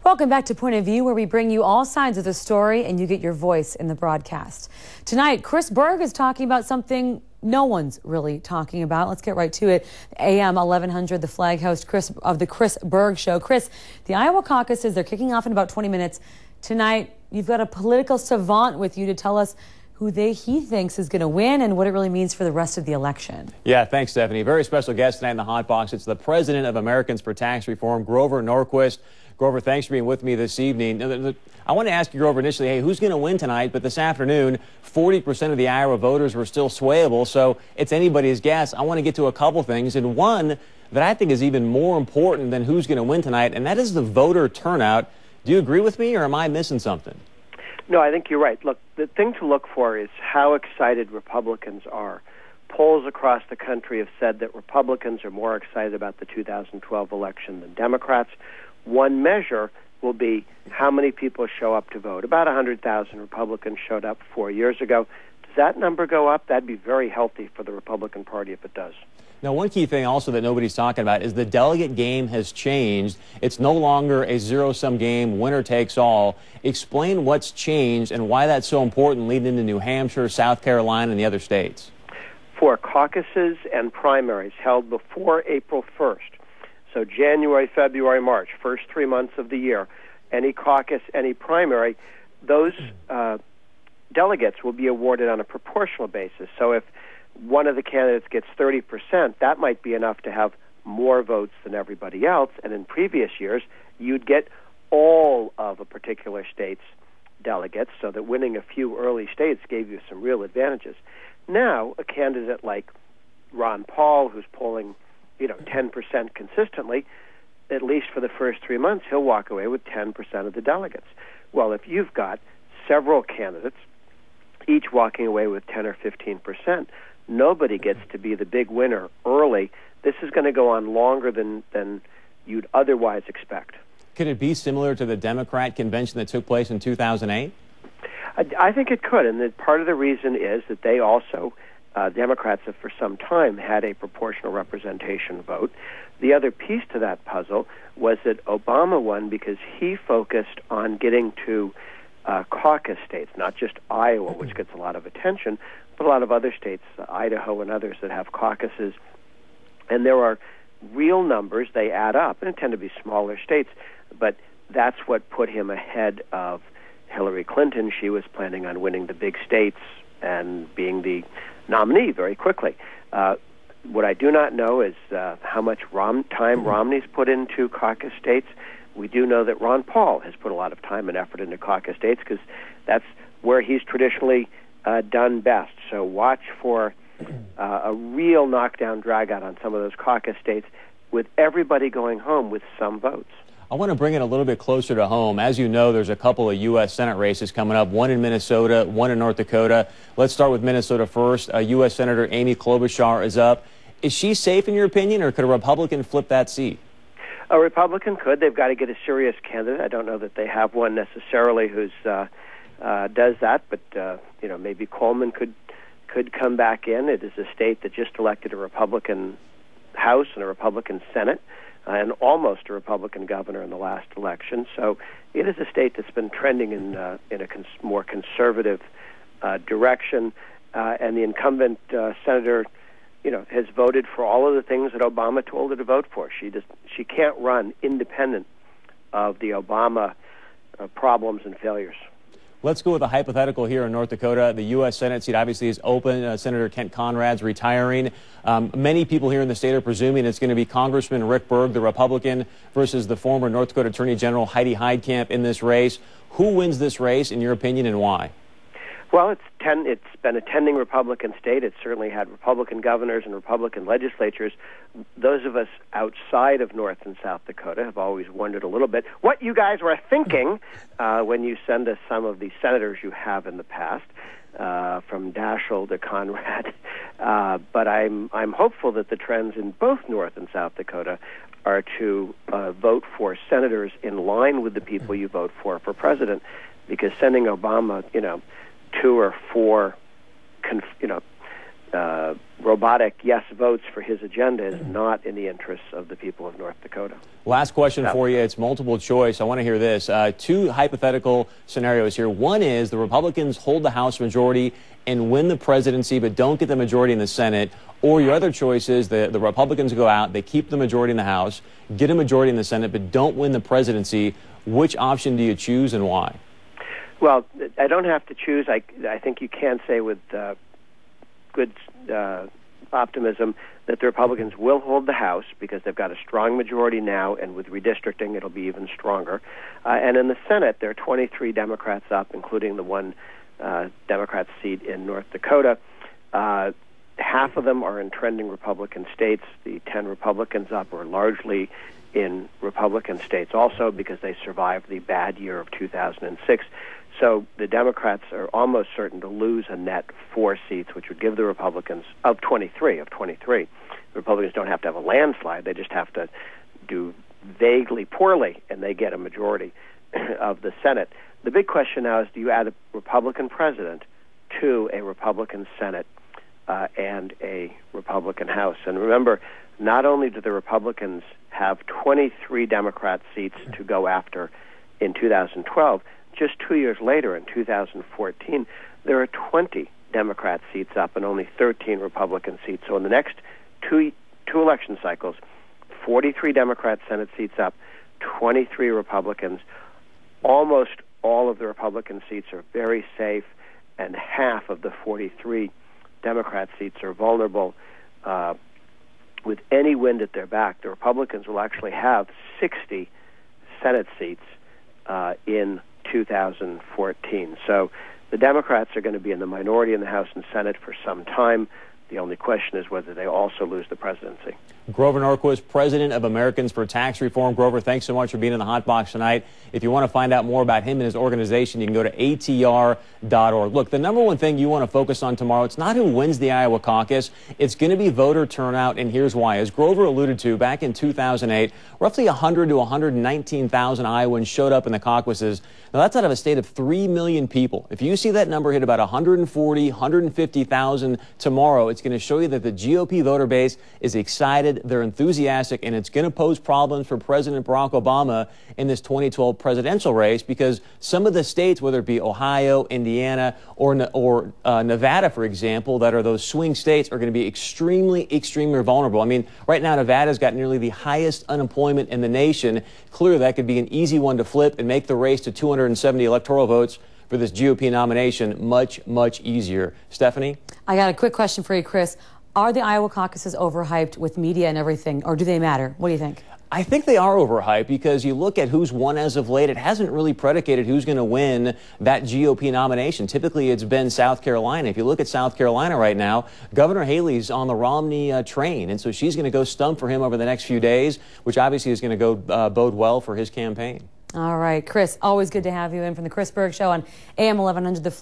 Welcome back to Point of View, where we bring you all sides of the story and you get your voice in the broadcast. Tonight, Berg is talking about something no one's really talking about. Let's get right to it. AM 1100, the flag host of the Berg Show. Chris, the Iowa caucuses, they're kicking off in about 20 minutes. Tonight, you've got a political savant with you to tell us who he thinks is going to win and what it really means for the rest of the election. Yeah, thanks, Stephanie. Very special guest tonight in the Hot Box. It's the president of Americans for Tax Reform, Grover Norquist. Grover, thanks for being with me this evening. I want to ask you, Grover, initially, hey, who's going to win tonight? But this afternoon, 40% of the Iowa voters were still swayable, so it's anybody's guess. I want to get to a couple things, and one that I think is even more important than who's going to win tonight, and that is the voter turnout. Do you agree with me, or am I missing something? No, I think you're right. Look, the thing to look for is how excited Republicans are. Polls across the country have said that Republicans are more excited about the 2012 election than Democrats. One measure will be how many people show up to vote. About 100,000 Republicans showed up 4 years ago. Does that number go up? That'd be very healthy for the Republican Party if it does. Now, one key thing also that nobody's talking about is the delegate game has changed. It's no longer a zero-sum game, winner takes all. Explain what's changed and why that's so important leading into New Hampshire, South Carolina, and the other states. For caucuses and primaries held before April 1st, so January, February, March, first 3 months of the year, any caucus, any primary, those delegates will be awarded on a proportional basis. So if one of the candidates gets 30%, that might be enough to have more votes than everybody else. And in previous years, you'd get all of a particular state's delegates, so that winning a few early states gave you some real advantages. Now, a candidate like Ron Paul, who's polling 10% consistently, at least for the first 3 months, he'll walk away with 10% of the delegates. Well, if you've got several candidates, each walking away with 10 or 15%, nobody gets to be the big winner early. This is going to go on longer than you'd otherwise expect. Could it be similar to the Democrat convention that took place in 2008? I think it could, and part of the reason is that they also, Democrats have for some time had a proportional representation vote. The other piece to that puzzle was that Obama won because he focused on getting to caucus states, not just Iowa, which gets a lot of attention, but a lot of other states, Idaho and others that have caucuses. And there are real numbers, they add up, and it tend to be smaller states, but that's what put him ahead of Hillary Clinton. She was planning on winning the big states and being the nominee very quickly. What I do not know is how much time Romney's put into caucus states. We do know that Ron Paul has put a lot of time and effort into caucus states because that's where he's traditionally done best. So watch for a real knockdown, drag-out on some of those caucus states with everybody going home with some votes. I want to bring it a little bit closer to home. As you know, there's a couple of U.S. Senate races coming up, one in Minnesota, one in North Dakota. Let's start with Minnesota first. U.S. Senator Amy Klobuchar is up. Is she safe in your opinion, or could a Republican flip that seat? A Republican could. They've got to get a serious candidate. I don't know that they have one necessarily who's does that, but maybe Coleman could come back in. It is a state that just elected a Republican House and a Republican Senate, and almost a Republican governor in the last election. So it is a state that's been trending in a more conservative direction, and the incumbent senator, has voted for all of the things that Obama told her to vote for. She can't run independent of the Obama problems and failures. Let's go with a hypothetical here in North Dakota. The U.S. Senate seat obviously is open. Senator Kent Conrad's retiring. Many people here in the state are presuming it's going to be Congressman Rick Berg, the Republican, versus the former North Dakota Attorney General Heidi Heitkamp in this race. Who wins this race, in your opinion, and why? Well, it's been a tending Republican state. It's certainly had Republican governors and Republican legislatures. Those of us outside of North and South Dakota have always wondered a little bit what you guys were thinking when you send us some of the senators you have in the past, from Daschle to Conrad. But I'm hopeful that the trends in both North and South Dakota are to vote for senators in line with the people you vote for president, because sending Obama, 2 or 4, robotic yes votes for his agenda is not in the interests of the people of North Dakota. Last question for you. It's multiple choice. I want to hear this. Two hypothetical scenarios here. One is the Republicans hold the House majority and win the presidency, but don't get the majority in the Senate. Or your other choice is the Republicans go out, they keep the majority in the House, get a majority in the Senate, but don't win the presidency. Which option do you choose and why? Well, I don't have to choose. I think you can say with good optimism that the Republicans will hold the House because they've got a strong majority now, and with redistricting it'll be even stronger. And in the Senate, there are 23 Democrats up, including the one Democrat seat in North Dakota. Half of them are in trending Republican states. The 10 Republicans up are largely in Republican states also because they survived the bad year of 2006. So the Democrats are almost certain to lose a net 4 seats, which would give the Republicans, of 23. The Republicans don't have to have a landslide. They just have to do vaguely poorly, and they get a majority of the Senate. The big question now is, do you add a Republican president to a Republican Senate and a Republican House? And remember, not only do the Republicans have 23 Democrat seats to go after in 2012, just 2 years later, in 2014, there are 20 Democrat seats up and only 13 Republican seats. So in the next two election cycles, 43 Democrat Senate seats up, 23 Republicans. Almost all of the Republican seats are very safe, and half of the 43 Democrat seats are vulnerable. With any wind at their back, the Republicans will actually have 60 Senate seats in 2014. So the Democrats are going to be in the minority in the House and Senate for some time. The only question is whether they also lose the presidency. Grover Norquist, president of Americans for Tax Reform. Grover, thanks so much for being in the Hot Box tonight. If you want to find out more about him and his organization, you can go to atr.org. Look, the number one thing you want to focus on tomorrow, it's not who wins the Iowa caucus. It's going to be voter turnout, and here's why. As Grover alluded to, back in 2008, roughly 100 to 119,000 Iowans showed up in the caucuses. Now, that's out of a state of 3 million people. If you see that number hit about 140, 150,000 tomorrow, it's going to show you that the GOP voter base is excited, they're enthusiastic, and it's going to pose problems for President Barack Obama in this 2012 presidential race, because some of the states, whether it be Ohio, Indiana, or Nevada, for example, that are those swing states, are going to be extremely vulnerable. I mean, right now Nevada's got nearly the highest unemployment in the nation. Clearly, that could be an easy one to flip and make the race to 270 electoral votes for this GOP nomination much easier. Stephanie? I got a quick question for you, Chris. Are the Iowa caucuses overhyped with media and everything, or do they matter? What do you think? I think they are overhyped because you look at who's won as of late, it hasn't really predicated who's going to win that GOP nomination. Typically, it's been South Carolina. If you look at South Carolina right now, Governor Haley's on the Romney train, and so she's going to go stump for him over the next few days, which obviously is going to go bode well for his campaign. All right, Chris, always good to have you in from the Chris Berg Show on AM 1100 The Flip.